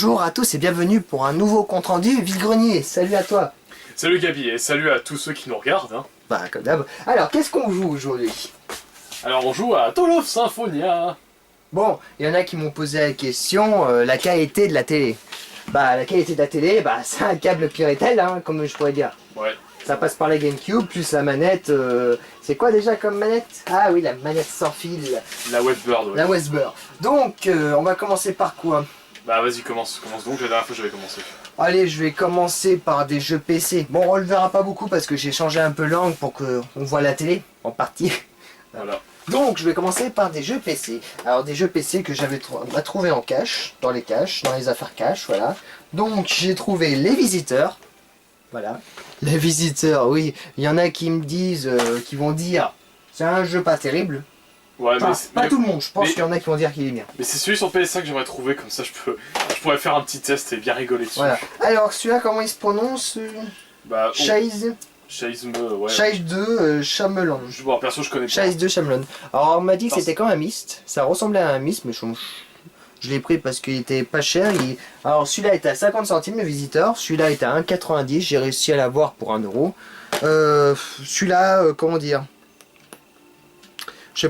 Bonjour à tous et bienvenue pour un nouveau compte rendu vide-grenier. Salut à toi. Salut Gabi et salut à tous ceux qui nous regardent. Hein. Bah comme d'hab. Alors qu'est-ce qu'on joue aujourd'hui? Alors on joue à Toll of Symphonia. Bon, il y en a qui m'ont posé la question, la qualité de la télé. Bah la qualité de la télé, bah c'est un câble Pyrétel, hein, comme je pourrais dire. Ouais. Ça passe par la GameCube, plus la manette, c'est quoi déjà comme manette? Ah oui, la manette sans fil. La Westbird, ouais. La Westbird. Donc, on va commencer par quoi? Bah vas-y, commence donc, la dernière fois j'avais commencé. Allez, je vais commencer par des jeux PC. Bon, on le verra pas beaucoup parce que j'ai changé un peu l'angle pour qu'on voit la télé, en partie. Voilà. Donc, je vais commencer par des jeux PC. Alors, des jeux PC que j'avais trouvé en cache, dans les caches, dans les affaires cache, voilà. Donc, j'ai trouvé Les Visiteurs. Voilà. Les Visiteurs, oui. Il y en a qui me disent, qui vont dire, c'est un jeu pas terrible. Ouais, Enfin, mais pas tout le monde, je pense qu'il y en a qui vont dire qu'il est bien. Mais c'est celui sur PS5 que j'aimerais trouver, comme ça je pourrais faire un petit test et bien rigoler dessus. Voilà. Alors, celui-là, comment il se prononce? Bah, Chase. Chase, ouais. Chase 2 Chamelon. Bon, perso je connais pas. Chase 2 Chamelon. Alors, on m'a dit que c'était comme un Myst. Ça ressemblait à un Myst, mais je l'ai pris parce qu'il était pas cher. Alors, celui-là était à 50 centimes le visiteur. Celui-là était à 1,90. J'ai réussi à l'avoir pour 1 euro. Celui-là, comment dire? Je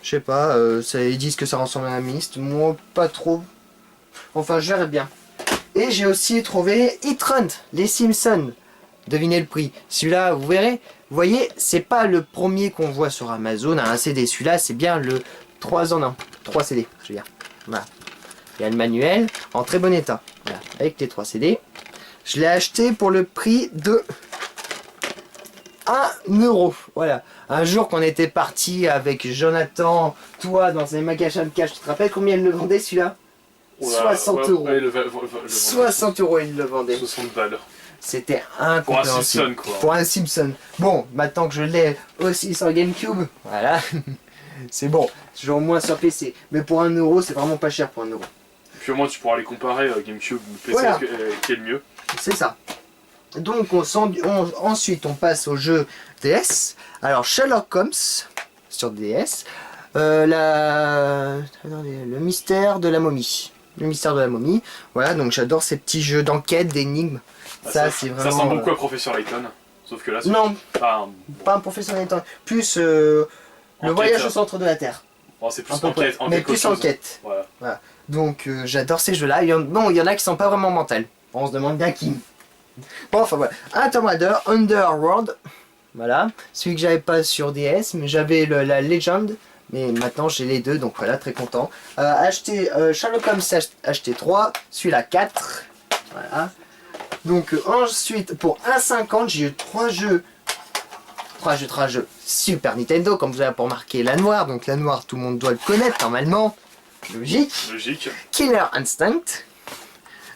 sais pas, ils disent que ça ressemble à un Myst. Moi, pas trop. Enfin, je verrai bien. Et j'ai aussi trouvé Hit Run, les Simpsons. Devinez le prix. Celui-là, vous verrez. Vous voyez, c'est pas le premier qu'on voit sur Amazon à un CD. Celui-là, c'est bien le 3 en 1. 3 CD, je veux dire. Voilà. Il y a le manuel en très bon état. Voilà, avec les 3 CD. Je l'ai acheté pour le prix de 1 euro. Voilà. Un jour qu'on était parti avec Jonathan, toi, dans un magasin de cash, tu te rappelles combien il le vendait celui-là? 60 euros. Ouais, 60 euros il le vendait. 60 balles. C'était Pour un incompréhensible. Simpson, quoi. Pour un Simpson. Bon, maintenant que je l'ai aussi sur GameCube, voilà. C'est bon. J'ai au moins sur PC. Mais pour 1 euro, c'est vraiment pas cher pour 1 euro. Puis au moins tu pourras les comparer, GameCube ou PC, Voilà. qui est le mieux. C'est ça. Donc ensuite on passe au jeu DS. Alors Sherlock Holmes sur DS. Le mystère de la momie. Le mystère de la momie. Voilà, donc j'adore ces petits jeux d'enquête, d'énigmes. Ça c'est vraiment... Ça ressemble beaucoup à Professeur Layton. Sauf que là, c'est non, pas pas un professionnel. Plus le enquête, voyage au centre de la Terre. Bon, c'est plus À peu près. enquête, Mais plus enquête. Voilà. Donc j'adore ces jeux-là. Bon, il y en a qui sont pas vraiment mentales. On se demande bien qui. Bon, enfin voilà. Un Tomb Raider, Underworld. Voilà. Celui que j'avais pas sur DS, mais j'avais la Legend. Mais maintenant j'ai les deux, donc voilà, très content. Acheter Sherlock Holmes, acheté 3. Celui-là 4. Voilà. Donc ensuite, pour 1,50, j'ai eu 3 jeux. 3 jeux Super Nintendo, comme vous avez pour marquer la noire. Donc la noire, tout le monde doit le connaître normalement. Logique. Killer Instinct.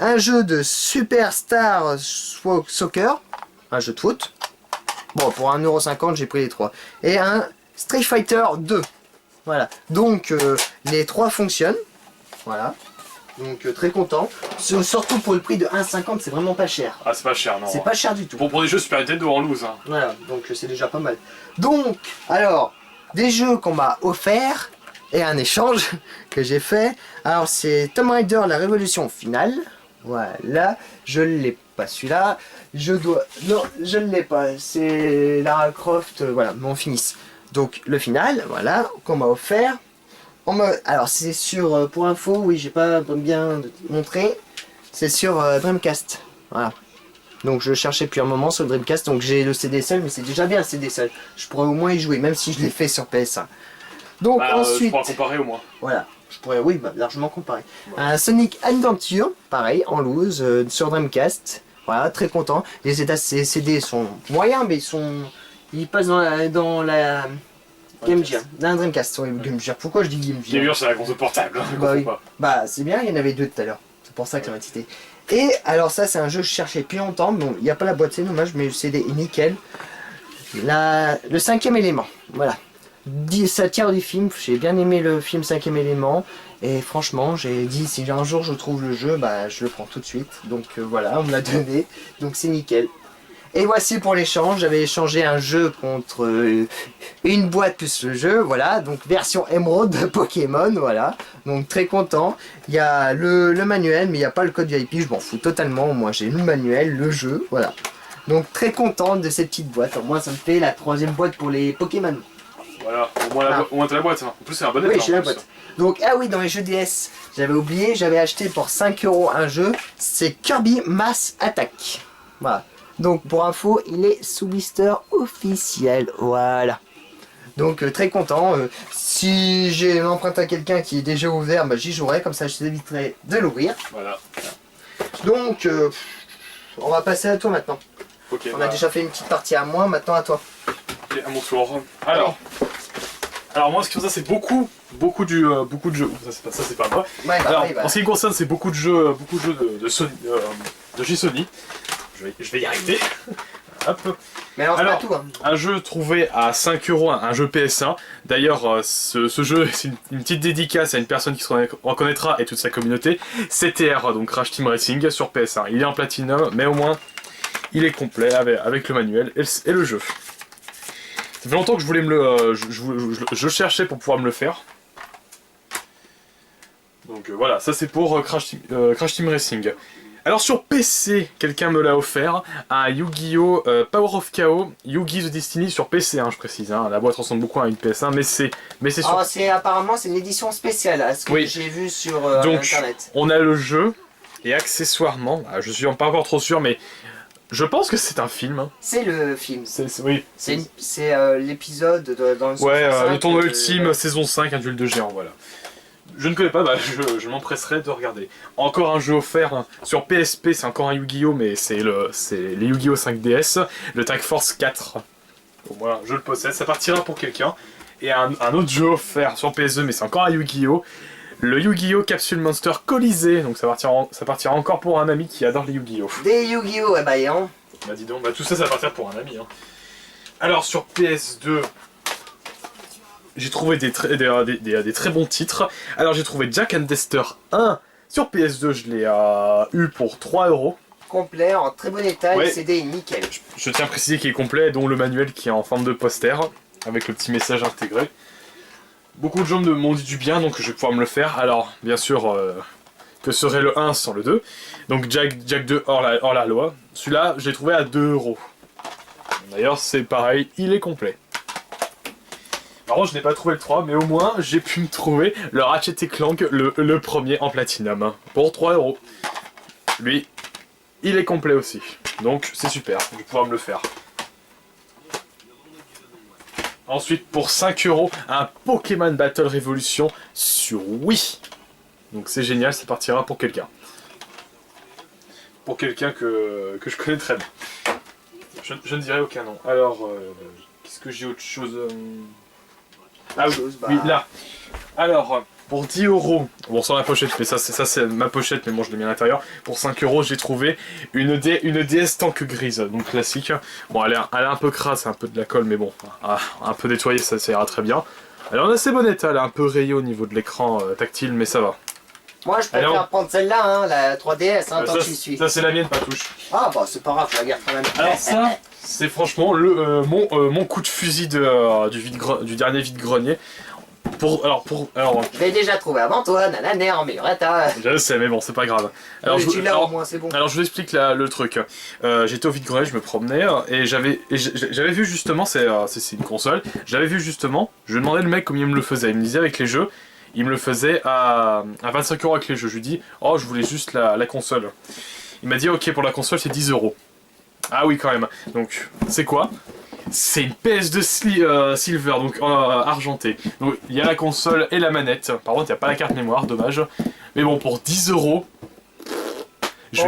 Un jeu de Superstar Soccer. Un jeu de foot. Bon, pour 1,50 €, j'ai pris les 3. Et un Street Fighter 2. Voilà. Donc les 3 fonctionnent. Voilà. Donc très content. Surtout pour le prix de 1,50, c'est vraiment pas cher. Ah, c'est pas cher, non. C'est pas cher du tout. Pour des jeux Super Nintendo en loose. Hein. Voilà, donc c'est déjà pas mal. Donc, alors, des jeux qu'on m'a offert et un échange que j'ai fait. Alors c'est Tomb Raider, la révolution finale. Voilà, je l'ai pas celui-là. Non, je ne l'ai pas. C'est Lara Croft, voilà, mon finis. Donc le final, voilà, qu'on m'a offert. Alors c'est sur, pour info, oui, j'ai pas bien montré. C'est sur Dreamcast. Voilà. Donc je cherchais depuis un moment sur le Dreamcast, donc j'ai le CD seul, mais c'est déjà bien le CD seul. Je pourrais au moins y jouer, même si je l'ai fait sur PS1. Donc ensuite... Tu pourras comparer au moins. Voilà, je pourrais, oui, largement comparer. Ouais. Un Sonic Adventure, pareil, en loose, sur Dreamcast. Voilà, très content. Les états CD sont moyens, mais ils passent dans la Game Gear. Dans la Dreamcast, oui, Game Gear. Pourquoi je dis Game Gear? Game Gear, c'est la console portable. Bah oui. Bah c'est bien, il y en avait 2 tout à l'heure. C'est pour ça que ça m'a cité. Et alors ça, c'est un jeu que je cherchais depuis longtemps. Bon, il n'y a pas la boîte, c'est dommage, mais le CD est nickel. Le 5e élément, voilà. Ça tire du film, j'ai bien aimé le film 5e élément. Et franchement, j'ai dit, si un jour je trouve le jeu, bah je le prends tout de suite. Donc voilà, on me l'a donné. Donc c'est nickel. Et voici pour l'échange, j'avais échangé un jeu contre une boîte plus le jeu, voilà, donc version émeraude de Pokémon, voilà, donc très content. Il y a le manuel, mais il n'y a pas le code VIP, je m'en fous totalement, moi j'ai le manuel, le jeu, voilà. Donc très content de cette petite boîte, au moins ça me fait la 3e boîte pour les Pokémon. Voilà, au moins t'as la boîte, hein. En plus c'est un bon état. Oui, j'ai la boîte. Donc, ah oui, dans les jeux DS, j'avais oublié, j'avais acheté pour 5 € un jeu, c'est Kirby Mass Attack. Voilà. Donc, pour info, il est sous blister officiel. Voilà. Donc, très content. Si j'ai une empreinte à quelqu'un qui est déjà ouvert, bah, j'y jouerai, comme ça je t'éviterai de l'ouvrir. Voilà. Donc, on va passer à toi maintenant. Ok, on a déjà fait une petite partie à moi, maintenant à toi. Ok, à mon tour. Alors moi, ce que ça, c'est beaucoup de jeux. Ça, c'est pas moi. Ouais, bah, Alors, oui, bah. en ce qui me concerne, c'est beaucoup de jeux de Sony, de chez Sony. Je vais y arriver. Hop. Mais alors, Alors, pas tout, hein. un jeu trouvé à 5 €, un jeu PS1. D'ailleurs, ce jeu, c'est une petite dédicace à une personne qui se reconnaîtra et toute sa communauté. CTR, donc Crash Team Racing sur PS1. Il est en platinum, mais au moins, il est complet avec le manuel et le jeu. Ça fait longtemps que je voulais me le... je cherchais pour pouvoir me le faire. Donc voilà, ça c'est pour Crash Team Racing. Alors sur PC, quelqu'un me l'a offert, un Yu-Gi-Oh! Power of Chaos, Yu-Gi The Destiny sur PC, hein, je précise. Hein. La boîte ressemble beaucoup à une PS1, mais c'est sur... Oh, apparemment c'est une édition spéciale, à ce que Oui. j'ai vu sur Donc, internet. on a le jeu, et accessoirement, je suis pas encore trop sûr, mais je pense que c'est un film. Hein. C'est le film. Oui. C'est l'épisode dans le Ouais, 65 le tournoi de- ultime, saison 5, un duel de géants, voilà. Je ne connais pas, bah, je m'empresserai de regarder. Encore un jeu offert hein. Sur PSP, c'est encore un Yu-Gi-Oh! Mais c'est les Yu-Gi-Oh! 5DS, le Tag Force 4. Bon, voilà, je le possède, ça partira pour quelqu'un. Et un autre jeu offert sur PS2, mais c'est encore un Yu-Gi-Oh! Le Yu-Gi-Oh! Capsule Monster Colisée, donc ça partira encore pour un ami qui adore les Yu-Gi-Oh! Des Yu-Gi-Oh! Eh bah, hein. Bah dis donc, bah, tout ça, ça va partir pour un ami. Hein. Alors sur PS2... j'ai trouvé des très bons titres. Alors j'ai trouvé Jack and Dexter 1 sur PS2, je l'ai eu pour 3 €. Complet, en très bon état, Ouais. le CD est nickel. Je tiens à préciser qu'il est complet, dont le manuel qui est en forme de poster, avec le petit message intégré. Beaucoup de gens m'ont dit du bien, donc je vais pouvoir me le faire. Alors, bien sûr, que serait le 1 sans le 2. Donc Jack 2 hors la loi. Celui-là, je l'ai trouvé à 2 €. D'ailleurs, c'est pareil, il est complet. Par contre, je n'ai pas trouvé le 3, mais au moins, j'ai pu me trouver le Ratchet & Clank, le premier en platinum, hein, pour 3 €. Lui, il est complet aussi. Donc, c'est super, je vais pouvoir me le faire. Ensuite, pour 5 €, un Pokémon Battle Revolution sur Wii. Donc, c'est génial, ça partira pour quelqu'un. Pour quelqu'un que je connais très bien. Je ne dirai aucun nom. Alors, qu'est-ce que j'ai autre chose Ah oui, oui, là. Alors, pour 10 €, bon sans la pochette, mais ça c'est ma pochette, mais bon je l'ai mis à l'intérieur. Pour 5 € j'ai trouvé une DS Tank grise, donc classique. Bon elle est un peu crasse, un peu de la colle, mais bon, un peu nettoyée, ça ira très bien. Elle est en assez bon état, elle est un peu rayée au niveau de l'écran tactile, mais ça va. Moi je préfère prendre celle-là, hein, la 3DS, hein, tant que j'y suis. Ça c'est la mienne, pas touche. Ah bah c'est pas grave, je la garde quand même. Alors ça, c'est franchement mon coup de fusil du dernier vide-grenier. Je l'ai déjà trouvé avant toi, nananer, en meilleur état. Je sais, mais bon, c'est pas grave. Alors, au moins, c'est bon. Alors je vous explique le truc. J'étais au vide-grenier, je me promenais, et j'avais vu justement, c'est une console, j'avais vu justement, je demandais le mec combien il me le faisait. Il me disait avec les jeux, il me le faisait à 25 € avec les jeux. Je lui dis, oh je voulais juste la console. Il m'a dit, ok, pour la console c'est 10 €. Ah oui, quand même. Donc, c'est quoi? C'est une PS2 Silver, donc argentée. Donc il y a la console et la manette. Par contre, il n'y a pas la carte mémoire, dommage. Mais bon, pour 10 €, je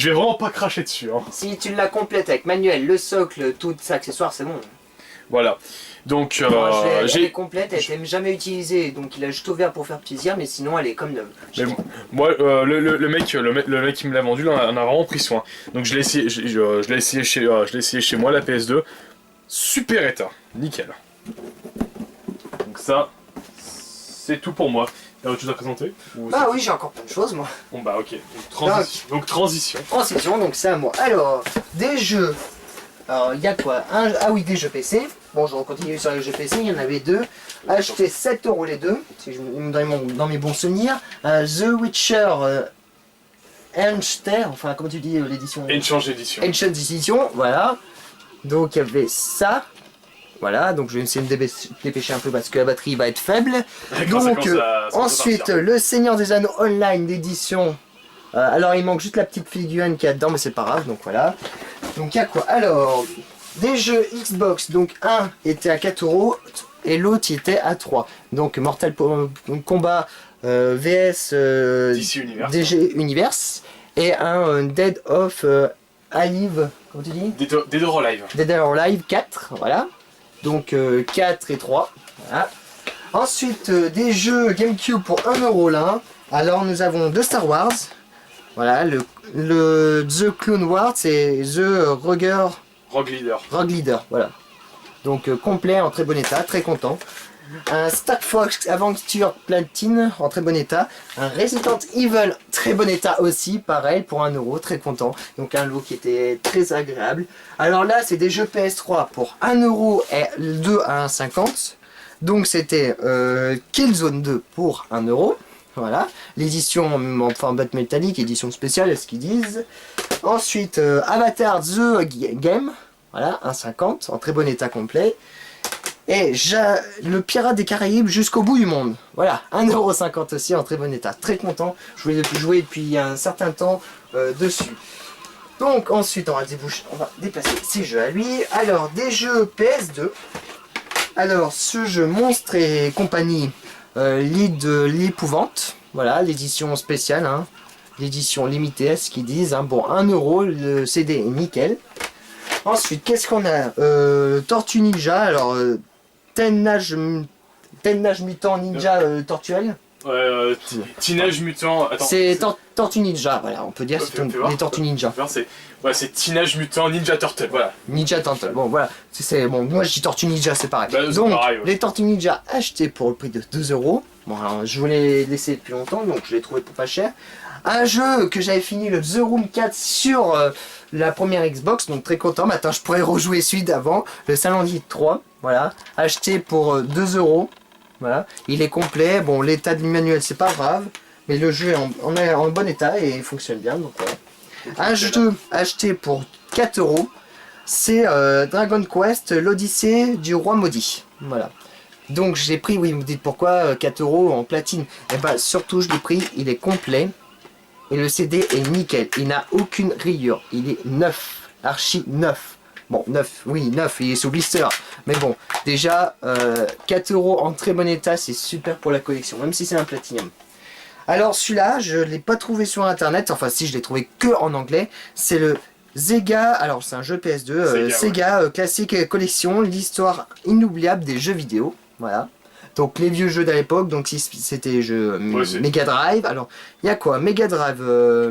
vais vraiment pas cracher dessus. Hein. Si tu la complètes avec manuel, le socle, tout accessoire, c'est bon. Voilà. Donc, elle est complète, elle n'est jamais utilisée, donc il a juste ouvert pour faire plaisir, mais sinon elle est comme neuve. Moi, le mec qui me l'a vendu, là, en a vraiment pris soin. Donc je l'ai essayé, je l'ai essayé chez moi, la PS2. Super état, nickel. Donc ça, c'est tout pour moi. T'as autre chose à présenter Bah oui, j'ai encore plein de choses moi. Bon bah ok, donc transition. Transition, donc c'est à moi. Alors, des jeux Alors, il y a quoi? Ah oui, des jeux PC. Bon, je continue sur les jeux PC, il y en avait deux. Acheté 7 € les deux, si je dans mes bons souvenirs. The Witcher Enchter, enfin, comment tu dis l'édition? Ancient Edition. Ancient Edition, voilà. Donc, il y avait ça. Voilà, donc je vais essayer de me dépêcher un peu parce que la batterie va être faible. Donc, ensuite, le Seigneur des Anneaux Online d'édition. Alors, il manque juste la petite figurine qu'il y a dedans, mais c'est pas grave, donc voilà. Donc, il y a quoi? Alors, des jeux Xbox, donc un était à 4 € et l'autre était à 3. Donc, Mortal Kombat VS DG Universe et un Dead of Alive, comment tu dis? Dead or Alive. Dead or Alive 4, voilà. Donc 4 et 3. Voilà. Ensuite, des jeux GameCube pour 1 € là. Alors, nous avons deux Star Wars. Voilà, le The Clone Wars et The Rogue Leader, voilà. Donc complet, en très bon état, très content. Un Star Fox Adventure Platine en très bon état. Un Resident Evil très bon état aussi, pareil pour 1 €, très content. Donc un lot qui était très agréable. Alors là, c'est des jeux PS3 pour 1 € et 2 à 1,50 €. Donc c'était Killzone 2 pour 1 €. Voilà, l'édition en format métallique, édition spéciale, est ce qu'ils disent. Ensuite, Avatar The Game, voilà, 1,50 € en très bon état complet. Et le Pirate des Caraïbes jusqu'au bout du monde, voilà, 1,50 € aussi en très bon état. Très content, je voulais jouer depuis un certain temps dessus. Donc ensuite, on va déplacer ces jeux à lui. Alors, des jeux PS2. Alors, ce jeu Monstre et compagnie. L'île de l'épouvante, voilà, l'édition spéciale, hein, l'édition limitée, à ce qu'ils disent, hein. Bon, 1 €, le CD est nickel. Ensuite, qu'est-ce qu'on a? Tortue Ninja, alors, Teenage Mutant Ninja Tortuel. Teenage Mutant. C'est Tortue Ninja, voilà, on peut dire c'est les Tortues Ninja. C'est Teenage Mutant Ninja Turtle, voilà. Ninja Turtle, bon voilà, bon, moi je dis Tortue Ninja, c'est pareil. Bah, donc, pareil, ouais. Les Tortues Ninja achetés pour le prix de 2 €. Bon, alors, je voulais les laisser depuis longtemps, donc je l'ai trouvé pour pas cher. Un jeu que j'avais fini, le The Room 4 sur la première Xbox, donc très content. Maintenant, je pourrais rejouer celui d'avant, le Silent 3, voilà, acheté pour 2 €. Voilà, il est complet. Bon, l'état du manuel, c'est pas grave, mais le jeu est en bon état et il fonctionne bien. Donc, voilà. Un jeu acheté pour 4 €, c'est Dragon Quest, l'Odyssée du Roi Maudit. Voilà. Donc j'ai pris, oui, vous me dites pourquoi 4 € en platine. Et bah surtout je l'ai pris, il est complet et le CD est nickel. Il n'a aucune rayure, il est neuf, archi neuf. Bon, neuf, oui, neuf, il est sous blister. Mais bon, déjà 4 € en très bon état, c'est super pour la collection, même si c'est un platinium. Alors celui-là, je ne l'ai pas trouvé sur internet, enfin si, je l'ai trouvé que en anglais. C'est le Sega, alors c'est un jeu PS2, Sega Classic Collection, l'histoire inoubliable des jeux vidéo. Voilà. Donc les vieux jeux d'à l'époque, donc si c'était les jeux Mega Drive. Alors il y a quoi? Mega Drive,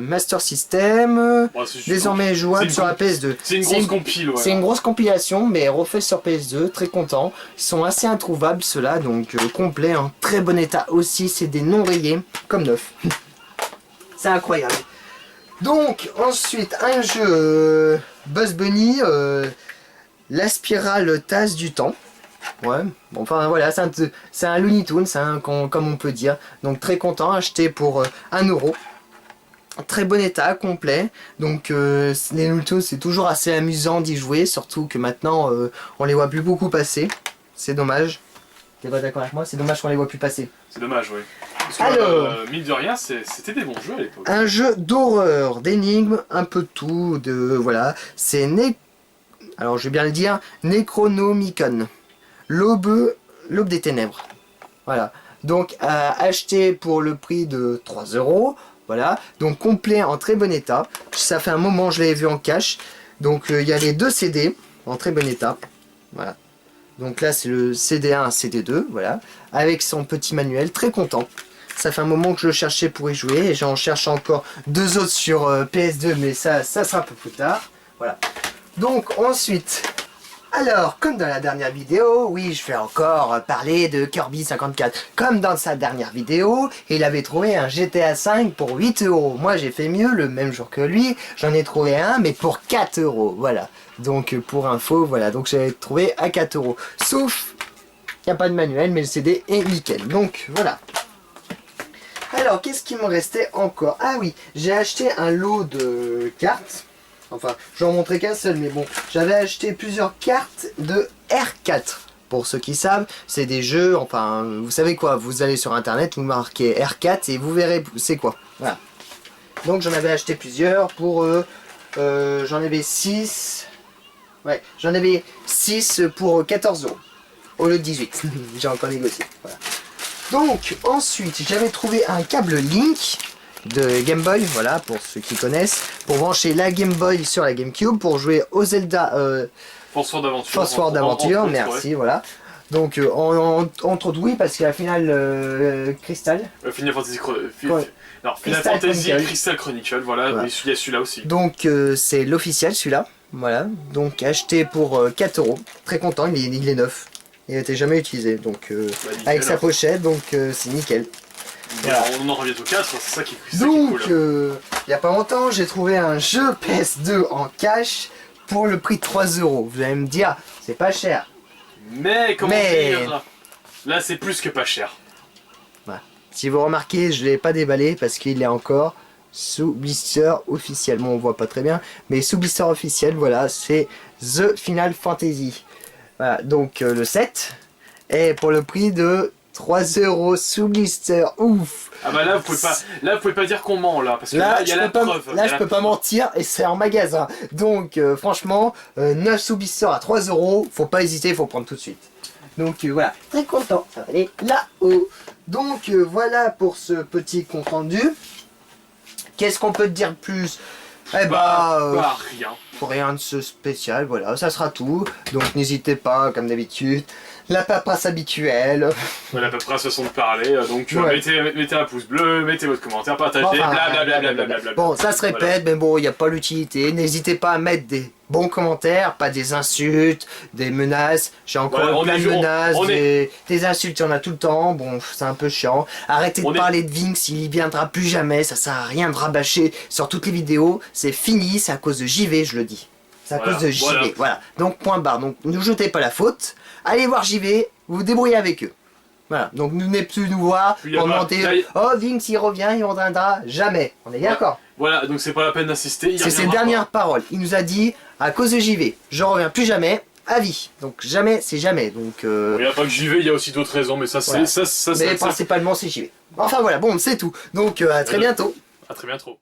Master System, désormais jouable sur la PS2. C'est une grosse compile, ouais. C'est une grosse compilation, mais refait sur PS2, très content. Ils sont assez introuvables ceux-là, donc complet, en très bon état aussi. C'est des non rayés, comme neuf. C'est incroyable. Donc ensuite un jeu Buzz Bunny, la spirale tasse du temps. Ouais, bon, enfin voilà, c'est un Looney Tunes, comme on peut dire. Donc très content, acheté pour 1 €. Très bon état, complet. Donc les Looney Tunes, c'est toujours assez amusant d'y jouer, surtout que maintenant on les voit plus beaucoup passer. C'est dommage. T'es pas d'accord avec moi? C'est dommage qu'on les voit plus passer. C'est dommage, oui. Parce que, alors, mine de rien, c'était des bons jeux à l'époque. Un jeu d'horreur, d'énigmes, un peu de tout, voilà. C'est alors je vais bien le dire, Necronomicon. L'aube des ténèbres. Voilà. Donc acheté pour le prix de 3 €. Voilà. Donc complet en très bon état. Ça fait un moment que je l'avais vu en cash. Donc il y a les deux CD en très bon état. Voilà. Donc là c'est le CD1 et CD2. Voilà. Avec son petit manuel. Très content. Ça fait un moment que je le cherchais pour y jouer. Et j'en cherche encore deux autres sur PS2. Mais ça sera un peu plus tard. Voilà. Donc ensuite, Alors, comme dans la dernière vidéo, oui, je vais encore parler de Kirby 54. Comme dans sa dernière vidéo, il avait trouvé un GTA 5 pour 8 €. Moi, j'ai fait mieux le même jour que lui. J'en ai trouvé un, mais pour 4 €. Voilà. Donc, pour info, voilà. Donc, j'avais trouvé à 4 €. Sauf, il n'y a pas de manuel, mais le CD est nickel. Donc, voilà. Alors, qu'est-ce qui me restait encore? Ah oui, j'ai acheté un lot de cartes. Enfin, je vais en montrer qu'un seul, mais bon. J'avais acheté plusieurs cartes de R4. Pour ceux qui savent, c'est des jeux, enfin, vous savez quoi, vous allez sur internet, vous marquez R4 et vous verrez c'est quoi. Voilà. Donc j'en avais acheté plusieurs pour... j'en avais 6. Ouais, j'en avais 6 pour 14 € au lieu de 18. J'ai encore négocié. Voilà. Donc, ensuite, j'avais trouvé un câble Link de Game Boy, voilà, pour ceux qui connaissent, pour brancher la Game Boy sur la GameCube, pour jouer au Zelda Force d'aventure. Force Word d'aventure, merci, ouais. Voilà. Donc, entre autres, oui, parce qu'il y a la finale Crystal. Final Fantasy non, Final Crystal Fantasy Chronicle. Crystal Chronicle, voilà, Voilà. il y a celui-là aussi. Donc, c'est l'officiel, celui-là. Voilà. Donc, acheté pour 4 €. Très content, il est neuf. Il n'était jamais utilisé, donc Nickel, avec sa hein. pochette, donc c'est nickel. Voilà. On en revient au 4, c'est ça qui est Donc, cool. il n'y a pas longtemps, j'ai trouvé un jeu PS2 en cash pour le prix de 3 €. Vous allez me dire, c'est pas cher. Mais comment Mais- dire, là c'est plus que pas cher. Voilà. Si vous remarquez, je ne l'ai pas déballé parce qu'il est encore sous blister officiel. Bon, on voit pas très bien, mais sous blister officiel, voilà, c'est The Final Fantasy. Voilà, donc le 7 est pour le prix de 3 € sous blister. Ouf! Ah bah là vous pouvez pas dire qu'on ment là, parce que là il y a la preuve. Là, je peux pas mentir et c'est en magasin. Donc, franchement, 9 sous blister à 3 €, faut pas hésiter, faut prendre tout de suite. Donc, voilà, très content. Ça va aller là-haut. Donc, voilà pour ce petit compte rendu. Qu'est-ce qu'on peut te dire de plus? Eh Bah rien. rien de ce spécial, voilà, ça sera tout. Donc, n'hésitez pas, comme d'habitude, la paperasse habituelle. Voilà à peu près façon de parler, donc Ouais. mettez un pouce bleu, mettez votre commentaire, partagez, Enfin, blablabla. Bon, ça se répète, Voilà. mais bon, il n'y a pas l'utilité. N'hésitez pas à mettre des bons commentaires, pas des insultes, des menaces. J'ai encore Voilà, plein de menaces, on est- des insultes, il y en a tout le temps. Bon, c'est un peu chiant. Arrêtez On de est- parler de Vinx, il y viendra plus jamais. Ça sert à rien de rabâcher sur toutes les vidéos. C'est fini, c'est à cause de JV, je le dis. C'est à Voilà, cause de JV, voilà. voilà. Donc, point barre. Donc, ne jetez pas la faute. Allez voir JV, vous vous débrouillez avec eux. Voilà, donc nous n'êtes plus nous voir Puis y a pour pas- demander là, y- oh Vinx il revient, il reviendra jamais. On est d'accord? Voilà, donc c'est pas la peine d'insister. C'est ses dernières paroles. Il nous a dit à cause de JV, je reviens plus jamais à vie. Donc jamais, c'est jamais. Donc Il n'y a pas que j'y vais, il y a aussi d'autres raisons, mais ça c'est Voilà. ça mais principalement c'est JV. Enfin voilà, bon c'est tout. Donc à très bientôt. À très bientôt.